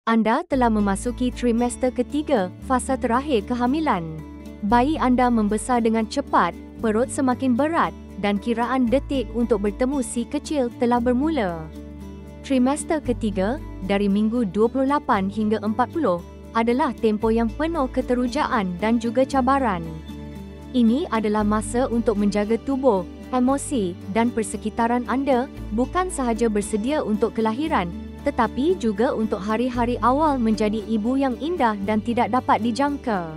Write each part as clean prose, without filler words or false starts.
Anda telah memasuki trimester ketiga, fasa terakhir kehamilan. Bayi anda membesar dengan cepat, perut semakin berat, dan kiraan detik untuk bertemu si kecil telah bermula. Trimester ketiga, dari minggu 28 hingga 40, adalah tempoh yang penuh keterujaan dan juga cabaran. Ini adalah masa untuk menjaga tubuh, emosi, dan persekitaran anda, bukan sahaja bersedia untuk kelahiran, tetapi juga untuk hari-hari awal menjadi ibu yang indah dan tidak dapat dijangka.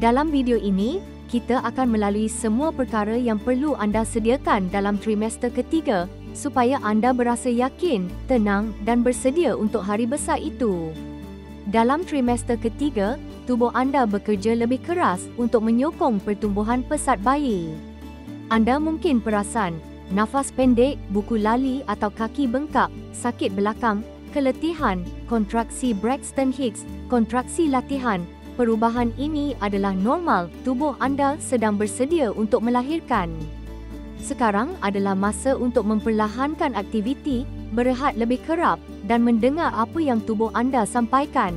Dalam video ini, kita akan melalui semua perkara yang perlu anda sediakan dalam trimester ketiga, supaya anda berasa yakin, tenang dan bersedia untuk hari besar itu. Dalam trimester ketiga, tubuh anda bekerja lebih keras untuk menyokong pertumbuhan pesat bayi. Anda mungkin perasan nafas pendek, buku lali atau kaki bengkak, sakit belakang, keletihan, kontraksi Braxton Hicks, kontraksi latihan. Perubahan ini adalah normal, tubuh anda sedang bersedia untuk melahirkan. Sekarang adalah masa untuk memperlahankan aktiviti, berehat lebih kerap dan mendengar apa yang tubuh anda sampaikan.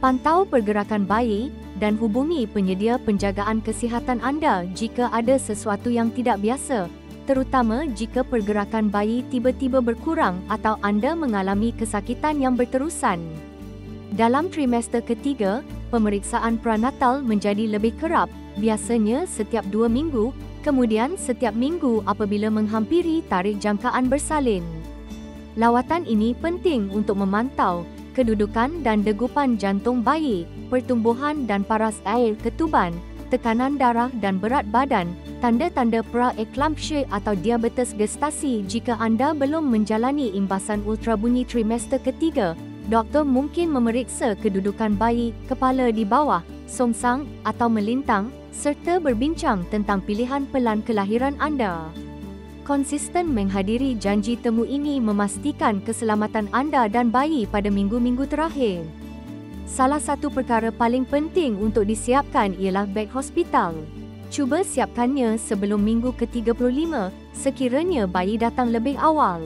Pantau pergerakan bayi dan hubungi penyedia penjagaan kesihatan anda jika ada sesuatu yang tidak biasa, terutama jika pergerakan bayi tiba-tiba berkurang atau anda mengalami kesakitan yang berterusan. Dalam trimester ketiga, pemeriksaan pranatal menjadi lebih kerap, biasanya setiap 2 minggu, kemudian setiap minggu apabila menghampiri tarikh jangkaan bersalin. Lawatan ini penting untuk memantau kedudukan dan degupan jantung bayi, pertumbuhan dan paras air ketuban, tekanan darah dan berat badan, tanda-tanda pra-eklampsia atau diabetes gestasi. Jika anda belum menjalani imbasan ultrabunyi trimester ketiga, doktor mungkin memeriksa kedudukan bayi, kepala di bawah, songsang atau melintang, serta berbincang tentang pilihan pelan kelahiran anda. Konsisten menghadiri janji temu ini memastikan keselamatan anda dan bayi pada minggu-minggu terakhir. Salah satu perkara paling penting untuk disiapkan ialah beg hospital. Cuba siapkannya sebelum minggu ke-35 sekiranya bayi datang lebih awal.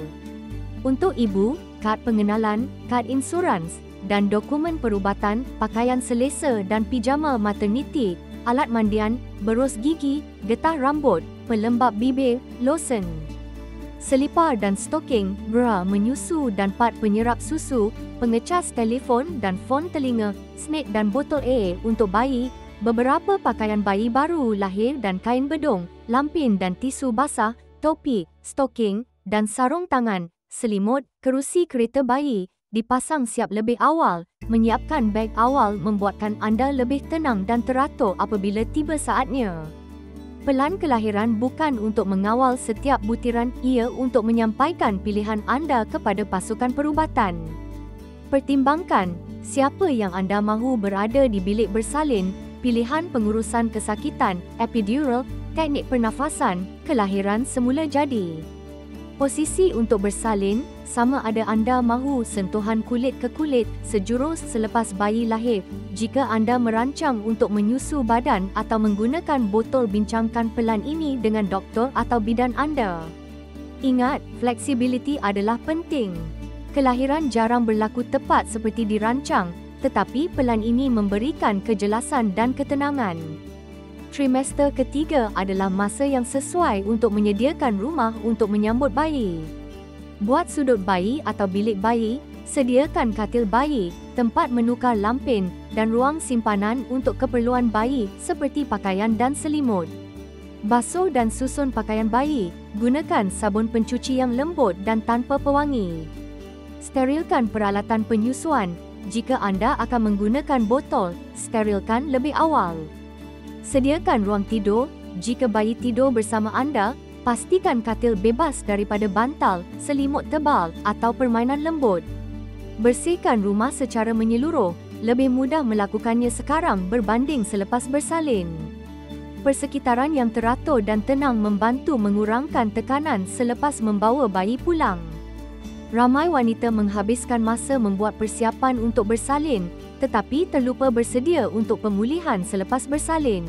Untuk ibu, kad pengenalan, kad insurans, dan dokumen perubatan, pakaian selesa dan pijama maternity, alat mandian, berus gigi, getah rambut, pelembap bibir, lotion, selipar dan stoking, bra menyusu dan pad penyerap susu, pengecas telefon dan fon telinga, snack dan botol air untuk bayi, beberapa pakaian bayi baru lahir dan kain bedung, lampin dan tisu basah, topi, stoking dan sarung tangan, selimut, kerusi kereta bayi, dipasang siap lebih awal. Menyiapkan beg awal membuatkan anda lebih tenang dan teratur apabila tiba saatnya. Pelan kelahiran bukan untuk mengawal setiap butiran, ia untuk menyampaikan pilihan anda kepada pasukan perubatan. Pertimbangkan siapa yang anda mahu berada di bilik bersalin, pilihan pengurusan kesakitan, epidural, teknik pernafasan, kelahiran semula jadi. Posisi untuk bersalin, sama ada anda mahu sentuhan kulit ke kulit sejurus selepas bayi lahir. Jika anda merancang untuk menyusu badan atau menggunakan botol, bincangkan pelan ini dengan doktor atau bidan anda. Ingat, fleksibiliti adalah penting. Kelahiran jarang berlaku tepat seperti dirancang, tetapi pelan ini memberikan kejelasan dan ketenangan. Trimester ketiga adalah masa yang sesuai untuk menyediakan rumah untuk menyambut bayi. Buat sudut bayi atau bilik bayi, sediakan katil bayi, tempat menukar lampin, dan ruang simpanan untuk keperluan bayi seperti pakaian dan selimut. Basuh dan susun pakaian bayi, gunakan sabun pencuci yang lembut dan tanpa pewangi. Sterilkan peralatan penyusuan, jika anda akan menggunakan botol, sterilkan lebih awal. Sediakan ruang tidur, jika bayi tidur bersama anda, pastikan katil bebas daripada bantal, selimut tebal atau permainan lembut. Bersihkan rumah secara menyeluruh, lebih mudah melakukannya sekarang berbanding selepas bersalin. Persekitaran yang teratur dan tenang membantu mengurangkan tekanan selepas membawa bayi pulang. Ramai wanita menghabiskan masa membuat persiapan untuk bersalin, tetapi terlupa bersedia untuk pemulihan selepas bersalin.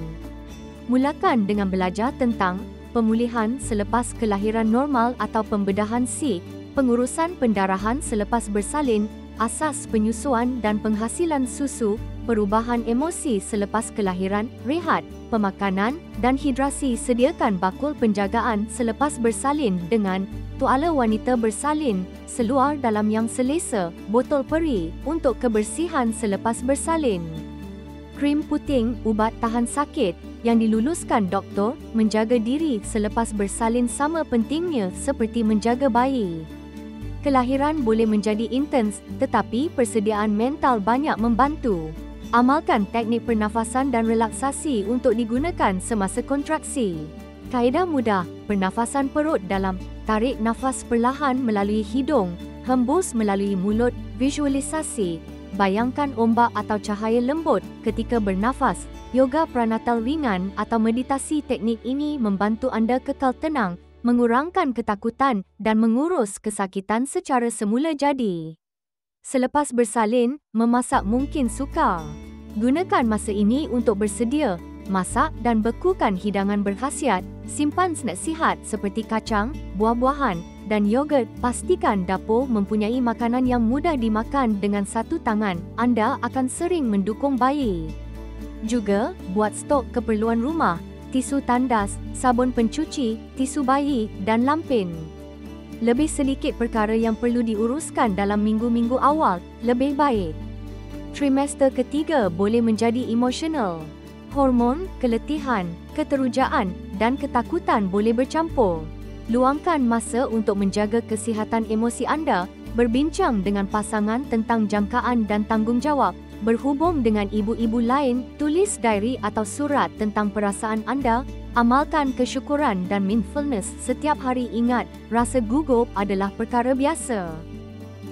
Mulakan dengan belajar tentang pemulihan selepas kelahiran normal atau pembedahan C, pengurusan pendarahan selepas bersalin, asas penyusuan dan penghasilan susu, perubahan emosi selepas kelahiran, rehat, pemakanan, dan hidrasi. Sediakan bakul penjagaan selepas bersalin dengan tuala wanita bersalin, seluar dalam yang selesa, botol peri untuk kebersihan selepas bersalin. Krim puting ubat tahan sakit yang diluluskan doktor, menjaga diri selepas bersalin sama pentingnya seperti menjaga bayi. Kelahiran boleh menjadi intens, tetapi persediaan mental banyak membantu. Amalkan teknik pernafasan dan relaksasi untuk digunakan semasa kontraksi. Kaedah mudah, pernafasan perut dalam, tarik nafas perlahan melalui hidung, hembus melalui mulut, visualisasi, bayangkan ombak atau cahaya lembut ketika bernafas. Yoga pranatal ringan atau meditasi. Teknik ini membantu anda kekal tenang, mengurangkan ketakutan dan mengurus kesakitan secara semula jadi. Selepas bersalin, memasak mungkin sukar. Gunakan masa ini untuk bersedia, masak dan bekukan hidangan berkhasiat. Simpan snack sihat seperti kacang, buah-buahan dan yogurt. Pastikan dapur mempunyai makanan yang mudah dimakan dengan satu tangan. Anda akan sering mendukung bayi. Juga, buat stok keperluan rumah, tisu tandas, sabun pencuci, tisu bayi, dan lampin. Lebih sedikit perkara yang perlu diuruskan dalam minggu-minggu awal, lebih baik. Trimester ketiga boleh menjadi emosional. Hormon, keletihan, keterujaan, dan ketakutan boleh bercampur. Luangkan masa untuk menjaga kesihatan emosi anda, berbincang dengan pasangan tentang jangkaan dan tanggungjawab, berhubung dengan ibu-ibu lain, tulis diary atau surat tentang perasaan anda, amalkan kesyukuran dan mindfulness setiap hari. Ingat, rasa gugup adalah perkara biasa.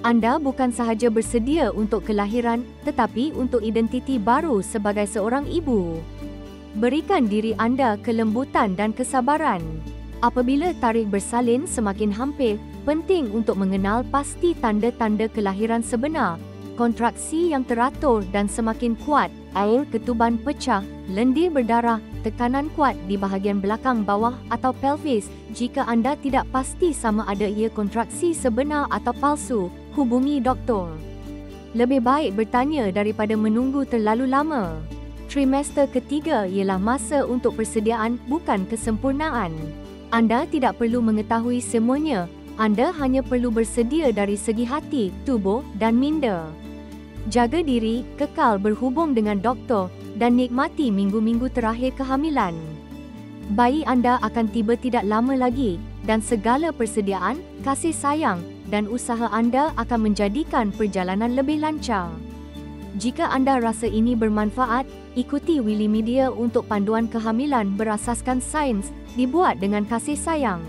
Anda bukan sahaja bersedia untuk kelahiran, tetapi untuk identiti baru sebagai seorang ibu. Berikan diri anda kelembutan dan kesabaran. Apabila tarikh bersalin semakin hampir, penting untuk mengenal pasti tanda-tanda kelahiran sebenar. Kontraksi yang teratur dan semakin kuat, air ketuban pecah, lendir berdarah, tekanan kuat di bahagian belakang bawah atau pelvis. Jika anda tidak pasti sama ada ia kontraksi sebenar atau palsu, hubungi doktor. Lebih baik bertanya daripada menunggu terlalu lama. Trimester ketiga ialah masa untuk persediaan, bukan kesempurnaan. Anda tidak perlu mengetahui semuanya. Anda hanya perlu bersedia dari segi hati, tubuh dan minda. Jaga diri, kekal berhubung dengan doktor, dan nikmati minggu-minggu terakhir kehamilan. Bayi anda akan tiba tidak lama lagi, dan segala persediaan, kasih sayang, dan usaha anda akan menjadikan perjalanan lebih lancar. Jika anda rasa ini bermanfaat, ikuti Willy Media untuk panduan kehamilan berasaskan sains, dibuat dengan kasih sayang.